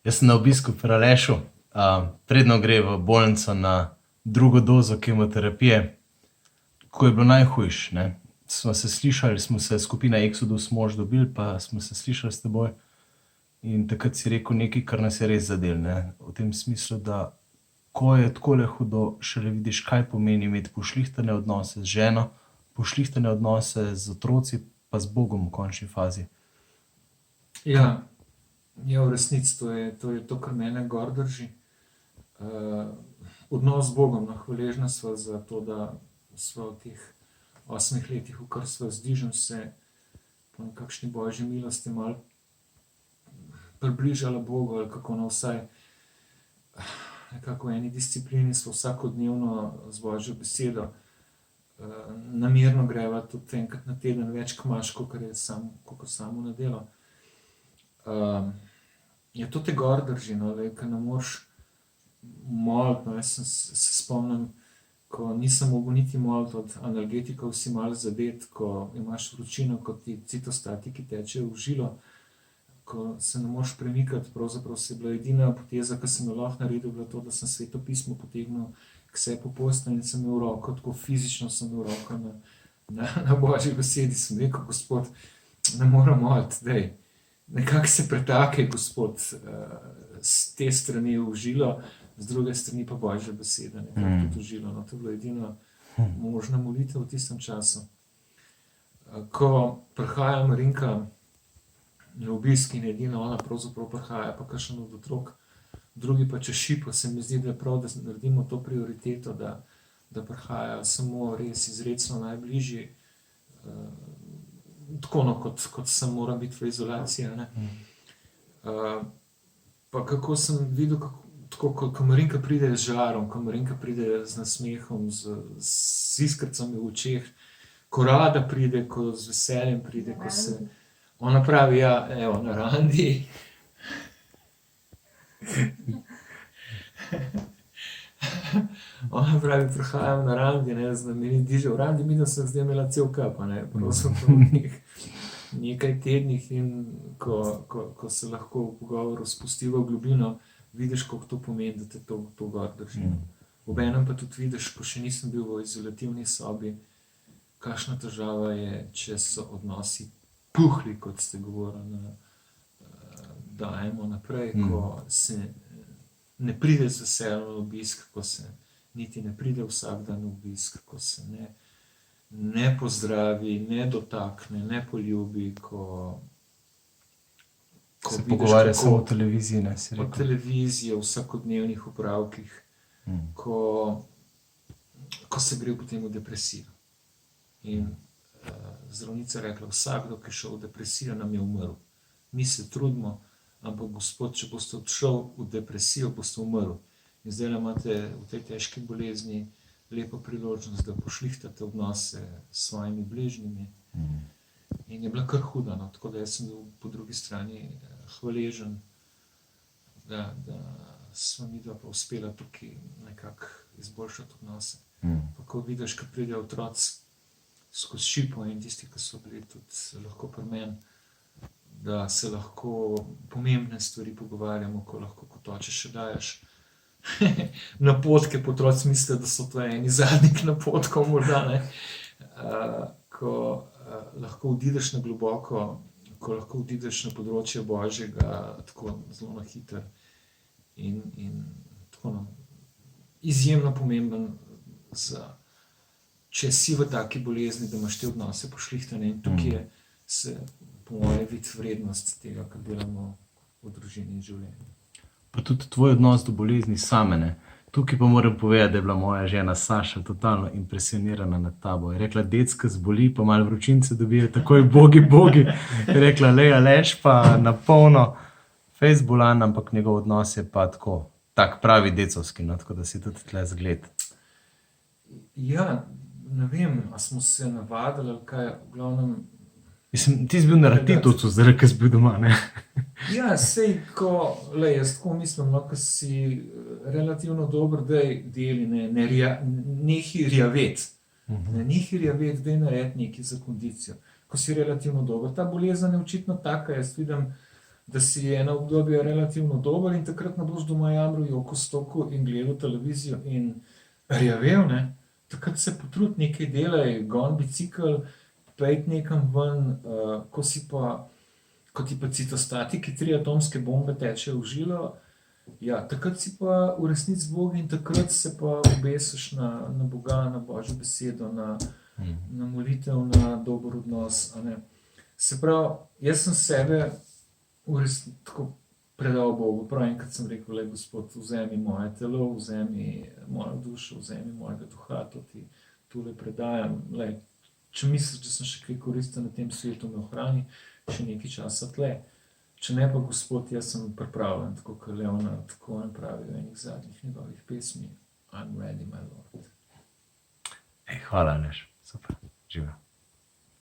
Jaz sem na obisku pri Alešu, predno gre v bolnico na drugo dozo kemoterapije, ko je bilo najhujš, ne. Smo se slišali, smo se skupina Exodus mož dobili, pa smo se slišali s teboj in takrat si rekel nekaj, kar nas je res zadelo, ne. V tem smislu, da ko je takole hudo, šele vidiš, kaj pomeni imeti pošlihtane odnose z ženo, pošlihtane odnose z otroci, pa z Bogom v končni fazi. Ja, v resnici to je to, kar mene gor drži. Odnos z Bogom, hvaležna sva za to, da sva v teh 8 letih, v kar sva zdižem se po nekakšni božji milosti malo približala Bogu, ali kako vsaj nekako v eni disciplini sva vsakodnevno z božjo besedo. Namerno greva tudi enkrat na teden več k maš, kakor samo na delo. Ja, to te gor drži, no, ker ne moreš moliti, no, jaz se spomnim, ko nisem mogel niti moliti od analgetikov, si malo zadet, ko imaš vročino, ko ti citostatiki tečejo v žilo, ko se ne moreš premikati, pravzaprav se je bila edina poteza, ki sem jo lahko naredil, bila to, da sem Sveto pismo potegnil k sebi po postelji in sem imel roko, tako fizično sem imel roko na božji besedi, sem rekel, Gospod, ne moram moliti, daj. Nekako se pretakaj, Gospod, z te strani v žilo, z druge strani pa božja beseda, nekako tudi v žilo. No, to je bila edina možna molitev v tistem času. Ko prihaja Marinka na obisk in edina ona pravzaprav prihaja, pa kakšen od otrok, drugi pa če šipo, se mi zdi, da je prav, da naredimo to prioriteto, da prihajajo samo res izrecno najbližji, tako no, kot sem moram biti v izolaciji, ne. Pa kako sem videl, tako, ko Marinka pride z žarom, ko Marinka pride z nasmehom, z iskricami v očeh, ko rada pride, ko z veseljem pride, ko se ona pravi, ja, evo, na randi. Ona pravi, prihajam na randi, ne, mi diže v randi, midva sem zdaj imela cel kup, ne, pravzaprav nekaj tednih in ko se lahko v pogovoru spustiva v globino, vidiš, koliko to pomeni, da te to gor drži. Obenem pa tudi vidiš, ko še nisem bil v izolativni sobi, kakšna težava je, če so odnosi puhli, kot ste govorili, dajemo naprej, ko se ne pride z veseljem na obisk, ko se niti ne pride vsak dan na obisk, ko se ne pozdravi, ne dotakne, ne poljubi, ko se pogovarja samo o televiziji, ne, si rekel. O televiziji, o vsakodnevnih opravkih, ko se gre potem v depresijo. In zdravnica je rekla, vsakdo, ki je šel v depresijo, nam je umrl. Mi se trudimo, ampak Gospod, če boste odšel v depresijo, boste umrl. In zdaj imate v tej težki bolezni lepo priložnost, da pošlihtate odnose s svojimi bližnjimi. In je bila kar huda, no, tako da jaz sem bil po drugi strani hvaležen, da sva midva pa uspela tukaj nekako izboljšati odnose. Pa ko vidiš, ko pridejo otroci skozi šipo in tisti, ki so bili tudi lahko pri meni, da se lahko pomembne stvari pogovarjamo, ko lahko kot oče še daješ napotke, pa otroci mislijo, da so to eni zadnjih napotkov morda, ne. Ko lahko odideš na globoko, ko lahko odideš na področje Božjega, tako zelo na hitro in tako, no, izjemno pomemben če si v taki bolezni, da imaš te odnose pošlihtane in tukaj se po moje vidi vrednost tega, kar delamo v družini in življenju. Pa tudi tvoj odnos do bolezni same, ne. Tukaj pa moram povedati, da je bila moja žena Saša totalno impresionirana nad tabo. Je rekla, decka zboli, pa malo vročince dobijo, takoj bogi. Je rekla, lej, Aleš pa na polno fejst bolan, ampak njegov odnos je pa tako, tak pravi decovski, no, tako da si tudi tle zgled. Ja, ne vem, a smo se navadili ali kaj, v glavnem. Mislim, ti si bil na Ratitovcu, zdaj, ker si bil doma, ne? Ja, sej, jaz tako mislim, no, ko si relativno dober, daj deli, nehi rjavet. Nehi rjavet, daj narediti nekaj za kondicijo. Ko si relativno dober. Ta bolezen je očitno taka, jaz vidim da si eno obdobje relativno dober in takrat ne boš doma jamral, joko stoku in gledal televizijo in rjavel, ne. Takrat se potrudi, nekaj delaj, gon bicikel, pejt nekam ven, ko ti pa citostatiki, 3 atomske bombe tečejo v žilo, ja, takrat si pa v resnici Bog in takrat se pa obesiš na Boga, na Božjo besedo, na molitev, na dober odnos, a ne. Se pravi, jaz sem sebe v resnici tako predal Bogu. Prav enkrat sem rekel, glej, Gospod, vzemi moje telo, vzemi mojo dušo, vzemi mojega duha, to ti tule predajam. Glej, če misliš, da sem še kaj koristen na tem svetu, me ohrani še nekaj časa tle. Če ne pa, Gospod, jaz sem pripravljen, tako kot Leonard Cohen pravi v enih zadnjih njegovih pesmi. I'm ready, my Lord. Hvala, Aleš. Super. Živijo.